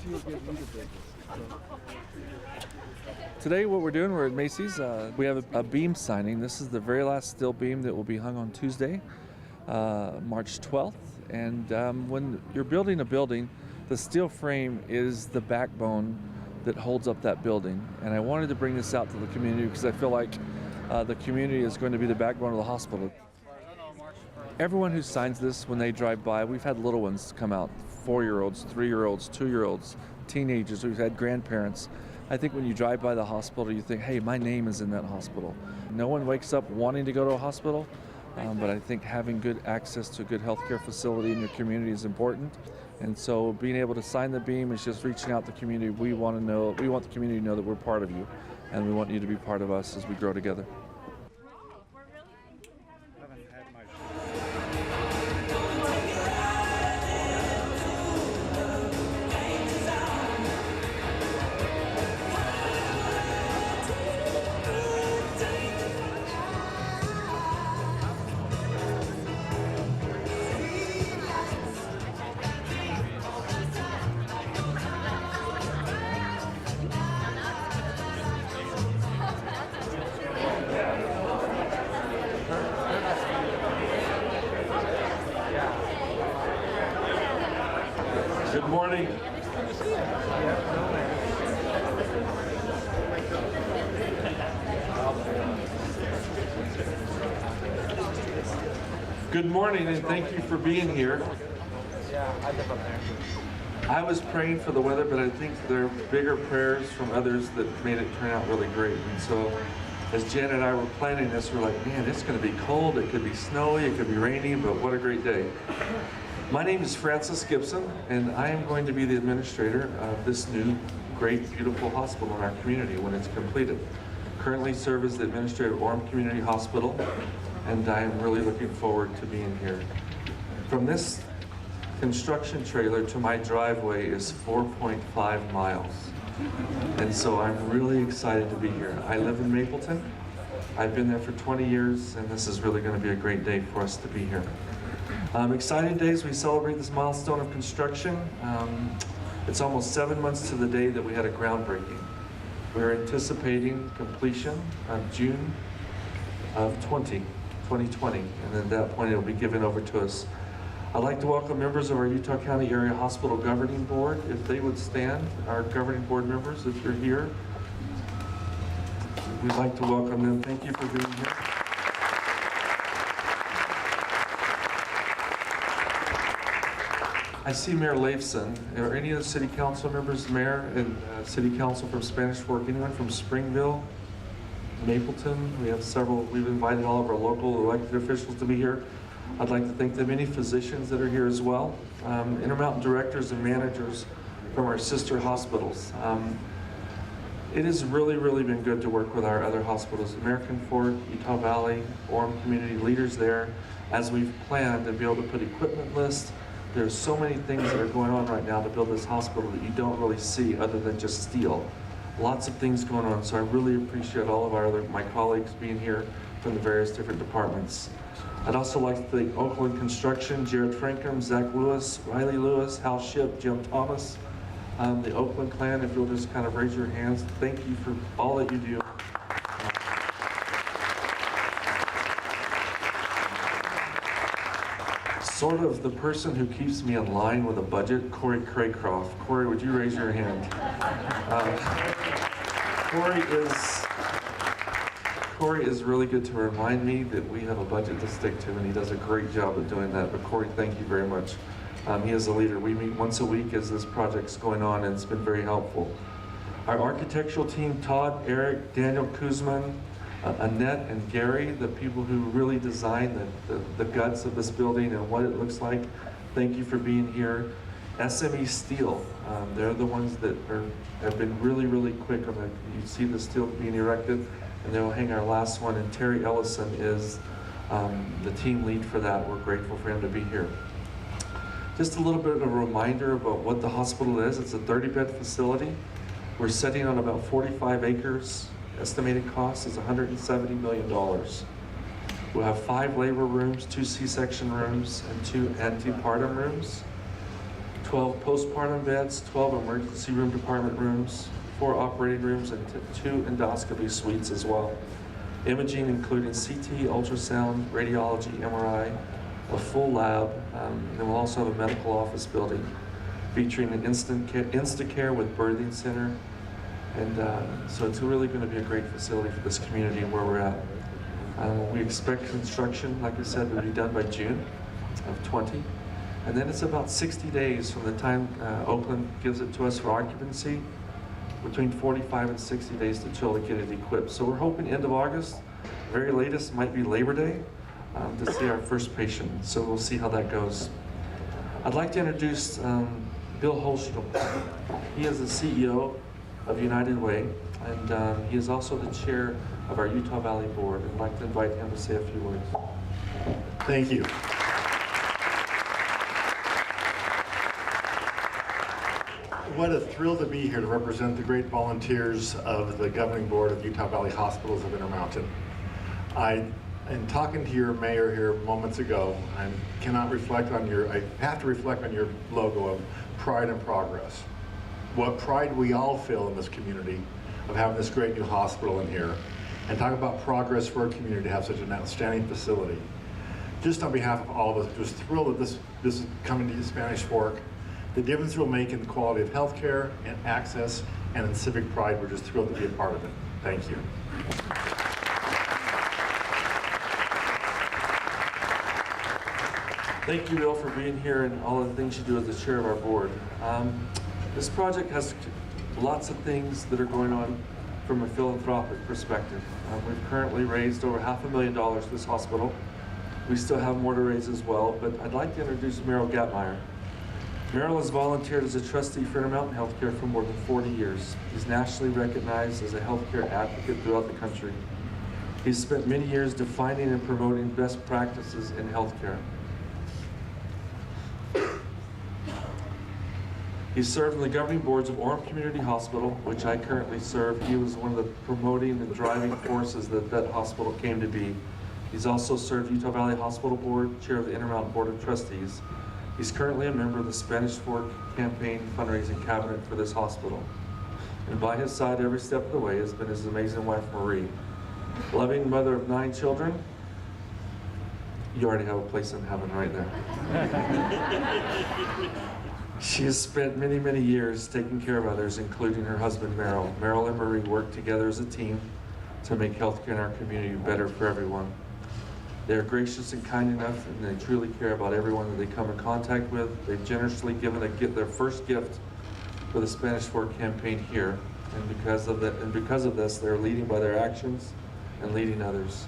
you'll give me the business. Today what we're doing, we're at Macy's. We have a beam signing. This is the very last steel beam that will be hung on Tuesday, March 12th. And when you're building a building, the steel frame is the backbone that holds up that building. And I wanted to bring this out to the community because I feel like the community is going to be the backbone of the hospital. Everyone who signs this, when they drive by, we've had little ones come out, 4-year-olds, 3-year-olds, 2-year-olds, teenagers, we've had grandparents. I think when you drive by the hospital, you think, hey, my name is in that hospital. No one wakes up wanting to go to a hospital, but I think having good access to a good healthcare facility in your community is important. And so being able to sign the beam is just reaching out to the community. We want the community to know that we're part of you, and we want you to be part of us as we grow together. Good morning. Good morning, and thank you for being here. I was praying for the weather, but I think there are bigger prayers from others that made it turn out really great. And so as Jen and I were planning this, we're like, man, it's going to be cold, it could be snowy, it could be rainy, but what a great day. My name is Francis Gibson, and I am going to be the administrator of this new, great, beautiful hospital in our community when it's completed. Currently serve as the administrator of Orem Community Hospital, and I am really looking forward to being here. From this construction trailer to my driveway is 4.5 miles. And so I'm really excited to be here. I live in Mapleton. I've been there for 20 years, and this is really going to be a great day for us to be here. Exciting days. We celebrate this milestone of construction. It's almost 7 months to the day that we had a groundbreaking. We're anticipating completion of June of 2020, and then at that point it will be given over to us. I'd like to welcome members of our Utah County Area Hospital Governing Board. If they would stand, our governing board members, if you're here, we'd like to welcome them. Thank you for being here. I see Mayor Leifson. Are any of the city council members, mayor and city council from Spanish Fork? Anyone from Springville, Mapleton? We have several. We've invited all of our local elected officials to be here. I'd like to thank the many physicians that are here as well. Intermountain directors and managers from our sister hospitals. It has really been good to work with our other hospitals, American Fork, Utah Valley, Orem community leaders there, as we've planned to be able to put equipment lists. There's so many things that are going on right now to build this hospital that you don't really see other than just steel. Lots of things going on, so I really appreciate all of my colleagues being here from the various different departments. I'd also like to thank Oakland Construction, Jared Frankham, Zach Lewis, Riley Lewis, Hal Ship, Jim Thomas, the Oakland clan. If you'll just kind of raise your hands, thank you for all that you do. Sort of the person who keeps me in line with a budget, Corey Craycroft. Corey, would you raise your hand? Corey is really good to remind me that we have a budget to stick to, and he does a great job of doing that. But Corey, thank you very much. He is a leader. We meet once a week as this project's going on, and it's been very helpful. Our architectural team, Todd, Eric, Daniel Kuzman, Annette and Gary, the people who really designed the guts of this building and what it looks like. Thank you for being here. SME Steel, they're the ones that have been really quick on you see the steel being erected, and they'll hang our last one. And Terry Ellison is the team lead for that. We're grateful for him to be here. Just a little bit of a reminder about what the hospital is. It's a 30-bed facility. We're sitting on about 45 acres. Estimated cost is $170 million. We'll have 5 labor rooms, 2 C-section rooms, and 2 antepartum rooms. 12 postpartum beds, 12 emergency room department rooms, 4 operating rooms, and 2 endoscopy suites as well. Imaging including CT, ultrasound, radiology, MRI, a full lab, and we'll also have a medical office building featuring an Instacare with birthing center. And so it's really going to be a great facility for this community and where we're at. We expect construction, like I said, to be done by June of 20. And then it's about 60 days from the time Oakland gives it to us for occupancy, between 45 and 60 days to get it equipped. So we're hoping end of August, very latest might be Labor Day, to see our first patient. So we'll see how that goes. I'd like to introduce Bill Holstrom. He is the CEO of United Way, and he is also the chair of our Utah Valley Board. I'd like to invite him to say a few words. Thank you. What a thrill to be here to represent the great volunteers of the governing board of Utah Valley Hospitals of Intermountain. In talking to your mayor here moments ago, I have to reflect on your logo of pride and progress. What pride we all feel in this community of having this great new hospital in here, and talk about progress for our community to have such an outstanding facility. Just on behalf of all of us, just thrilled that this is coming to the Spanish Fork. The difference it will make in the quality of healthcare and access and in civic pride, we're just thrilled to be a part of it. Thank you. Thank you, Bill, for being here and all of the things you do as the chair of our board. This project has lots of things that are going on from a philanthropic perspective. We've currently raised over $500,000 for this hospital. We still have more to raise as well, but I'd like to introduce Merrill Gatmeyer. Merrill has volunteered as a trustee for Intermountain Healthcare for more than 40 years. He's nationally recognized as a healthcare advocate throughout the country. He's spent many years defining and promoting best practices in healthcare. He served on the governing boards of Orem Community Hospital, which I currently serve. He was one of the promoting and driving forces that hospital came to be. He's also served Utah Valley Hospital Board, chair of the Intermountain Board of Trustees. He's currently a member of the Spanish Fork Campaign fundraising cabinet for this hospital. And by his side every step of the way has been his amazing wife, Marie. Loving mother of 9 children. You already have a place in heaven right there. She has spent many, many years taking care of others, including her husband, Merrill. Merrill and Marie work together as a team to make healthcare in our community better for everyone. They're gracious and kind enough, and they truly care about everyone that they come in contact with. They've generously given their first gift for the Spanish Fork campaign here, and because of this, they're leading by their actions and leading others.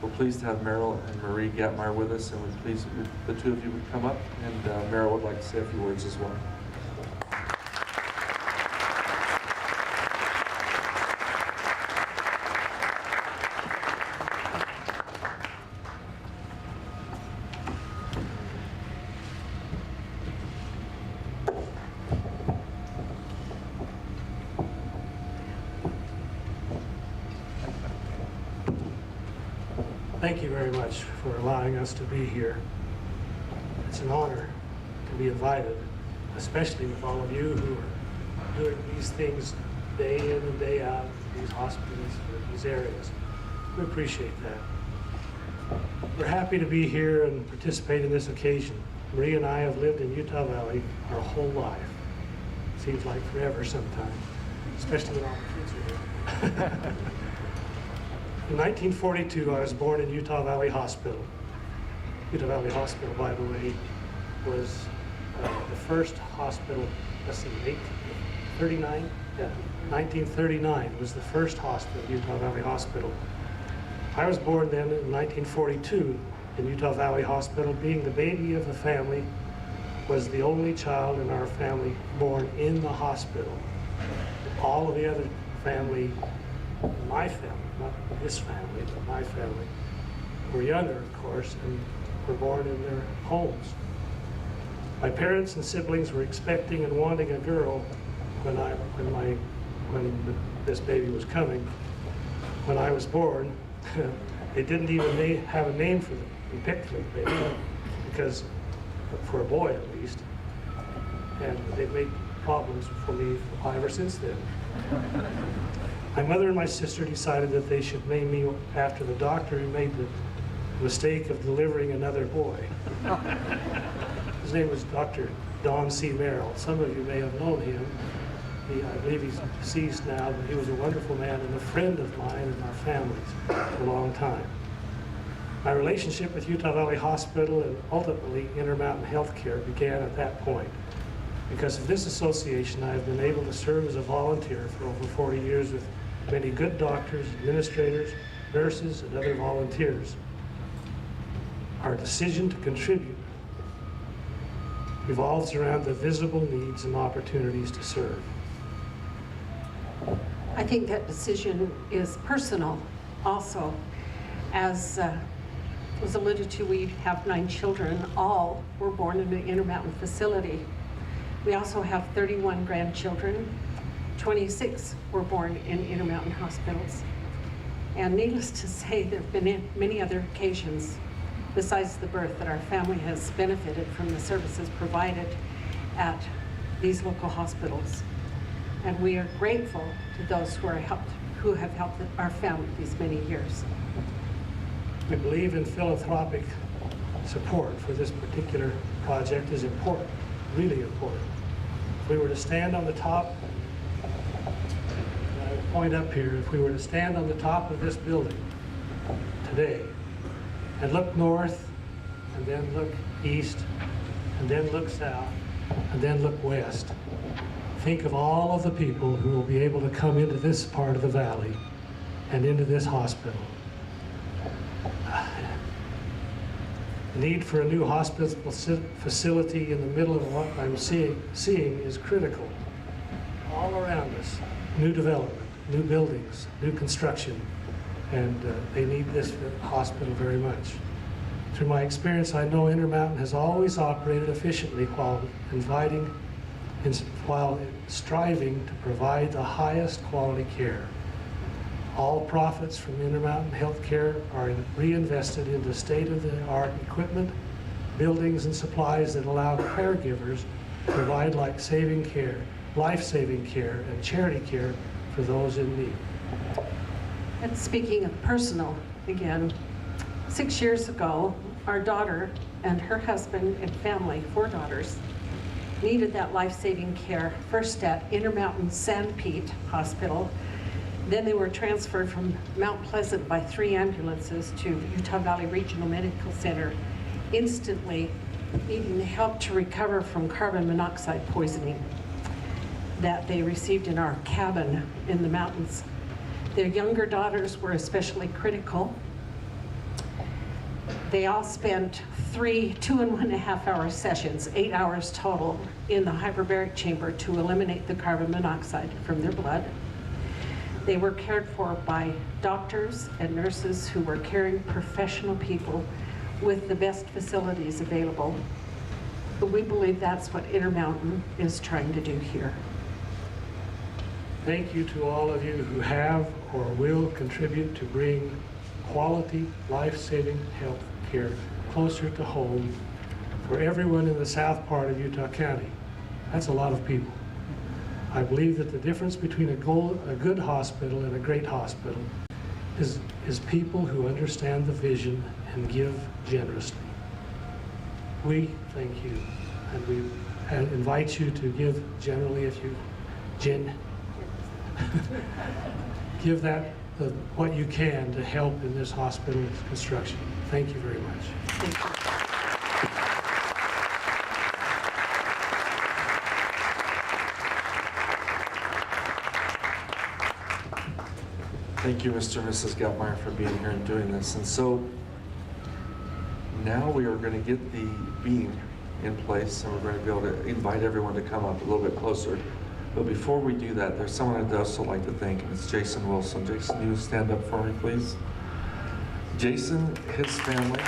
We're pleased to have Merrill and Marie Gatmeyer with us, and we're pleased the two of you would come up, and Merrill would like to say a few words as well. Thank you very much for allowing us to be here. It's an honor to be invited, especially with all of you who are doing these things day in and day out in these hospitals, in these areas. We appreciate that. We're happy to be here and participate in this occasion. Marie and I have lived in Utah Valley our whole life. Seems like forever sometimes, especially when all the kids are here. In 1942, I was born in Utah Valley Hospital. Utah Valley Hospital, by the way, was the first hospital, let's see, 1939? Yeah, 1939 was the first hospital, Utah Valley Hospital. I was born then in 1942 in Utah Valley Hospital. Being the baby of the family, was the only child in our family born in the hospital. All of the other family, my family, not this family, but my family, were younger, of course, and were born in their homes. My parents and siblings were expecting and wanting a girl when this baby was coming. When I was born, they didn't even have a name for the pick for the baby, because for a boy at least. and they've made problems for me ever since then. My mother and my sister decided that they should name me after the doctor who made the mistake of delivering another boy. His name was Dr. Don C. Merrill. Some of you may have known him. I believe he's deceased now, but he was a wonderful man and a friend of mine and our families for a long time. My relationship with Utah Valley Hospital and ultimately Intermountain Healthcare began at that point. Because of this association, I have been able to serve as a volunteer for over 40 years with many good doctors, administrators, nurses, and other volunteers. Our decision to contribute revolves around the visible needs and opportunities to serve. I think that decision is personal also. As was alluded to, we have 9 children. All were born in the Intermountain facility. We also have 31 grandchildren. 26 were born in Intermountain hospitals. And needless to say, there have been many other occasions besides the birth that our family has benefited from the services provided at these local hospitals. And we are grateful to those who have helped our family these many years. We believe in philanthropic support for this particular project is important, really important. If we were to stand on the top, and I will point up here, if we were to stand on the top of this building today and look north, and then look east, and then look south, and then look west, think of all of the people who will be able to come into this part of the valley and into this hospital. The need for a new hospital facility in the middle of what I'm seeing is critical. All around us, new development, new buildings, new construction, and they need this hospital very much. Through my experience, I know Intermountain has always operated efficiently while striving to provide the highest quality care. All profits from Intermountain Healthcare are reinvested into state-of-the-art equipment, buildings, and supplies that allow caregivers to provide life-saving care, and charity care for those in need. And speaking of personal, again, 6 years ago, our daughter and her husband and family, 4 daughters, needed that life-saving care, first at Intermountain Sanpete Hospital. Then they were transferred from Mount Pleasant by 3 ambulances to Utah Valley Regional Medical Center, instantly needing help to recover from carbon monoxide poisoning that they received in our cabin in the mountains. Their younger daughters were especially critical. They all spent 2.5 hour sessions, 8 hours total, in the hyperbaric chamber to eliminate the carbon monoxide from their blood. They were cared for by doctors and nurses who were caring professional people with the best facilities available. But we believe that's what Intermountain is trying to do here. Thank you to all of you who have or will contribute to bring quality, life-saving health care closer to home for everyone in the south part of Utah County. That's a lot of people. I believe that the difference between a good hospital and a great hospital is people who understand the vision and give generously. We thank you, and we invite you to give generally if you give that what you can to help in this hospital construction. Thank you very much. Thank you. Thank you, Mr. and Mrs. Geltmeyer, for being here and doing this. And so now we are going to get the beam in place, and we're going to be able to invite everyone to come up a little bit closer. But before we do that, there's someone I'd also like to thank, and it's Jason Wilson. Jason, you stand up for me, please. Jason, his family.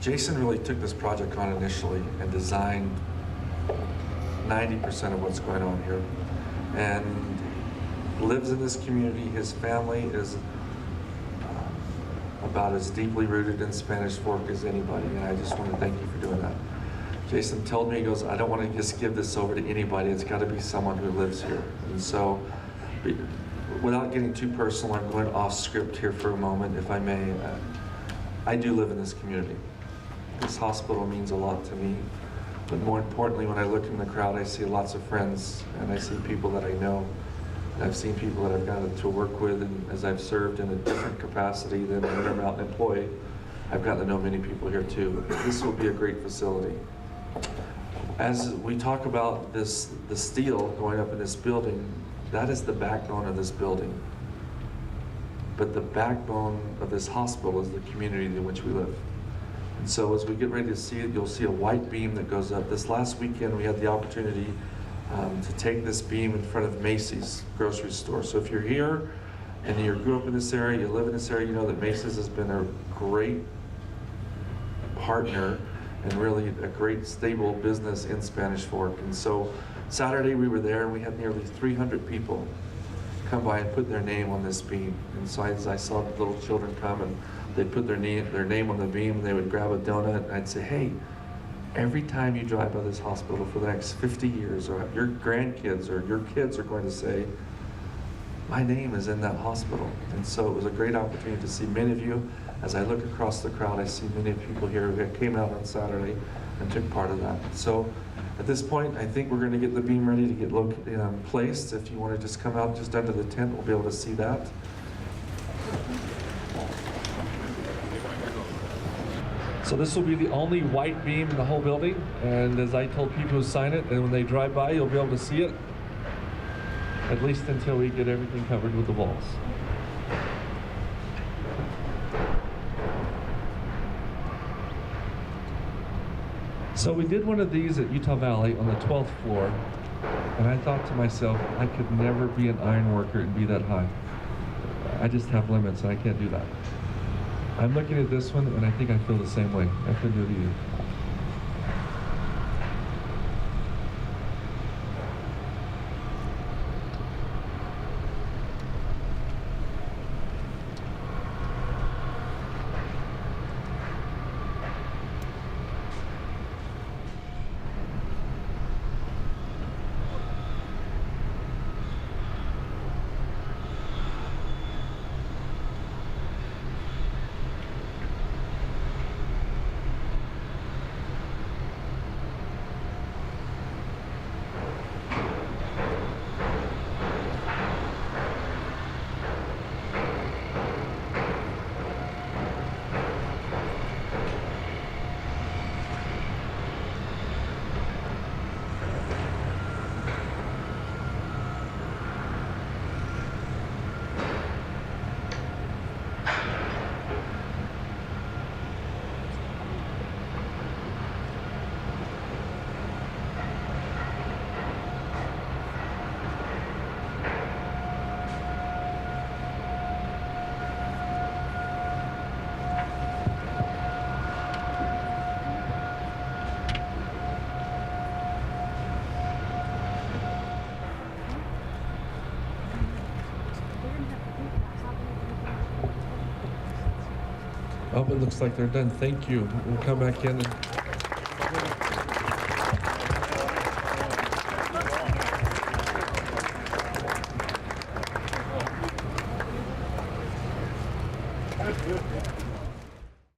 Jason really took this project on initially and designed 90% of what's going on here, and lives in this community. His family is about as deeply rooted in Spanish Fork as anybody, and I just want to thank you for doing that. Jason told me, he goes, I don't want to just give this over to anybody, it's got to be someone who lives here. And so, without getting too personal, I'm going off script here for a moment, if I may. I do live in this community. This hospital means a lot to me, but more importantly, when I look in the crowd, I see lots of friends, and I see people that I know. I've seen people that I've gotten to work with, and as I've served in a different capacity than an Intermountain employee, I've gotten to know many people here too. This will be a great facility. As we talk about the steel going up in this building, that is the backbone of this building. But the backbone of this hospital is the community in which we live. And so as we get ready to see it, you'll see a white beam that goes up. This last weekend, we had the opportunity to take this beam in front of Macy's grocery store. So if you're here and you grew up in this area, you live in this area, you know that Macy's has been a great partner and really a great stable business in Spanish Fork. And so Saturday we were there and we had nearly 300 people come by and put their name on this beam. And so as I saw the little children come and they'd put their name on the beam, and they would grab a donut, and I'd say, hey, every time you drive by this hospital for the next 50 years, or your grandkids or your kids are going to say, my name is in that hospital. And so it was a great opportunity to see many of you. As I look across the crowd, I see many people here who came out on Saturday and took part of that. So at this point, I think we're going to get the beam ready to get placed. If you want to just come out just under the tent, we'll be able to see that. So this will be the only white beam in the whole building, and as I told people who sign it, and when they drive by, you'll be able to see it, at least until we get everything covered with the walls. So we did one of these at Utah Valley on the 12th floor, and I thought to myself, I could never be an iron worker and be that high. I just have limits, and I can't do that. I'm looking at this one, and I think I feel the same way. I couldn't do it either. Oh, it looks like they're done. Thank you. We'll come back in and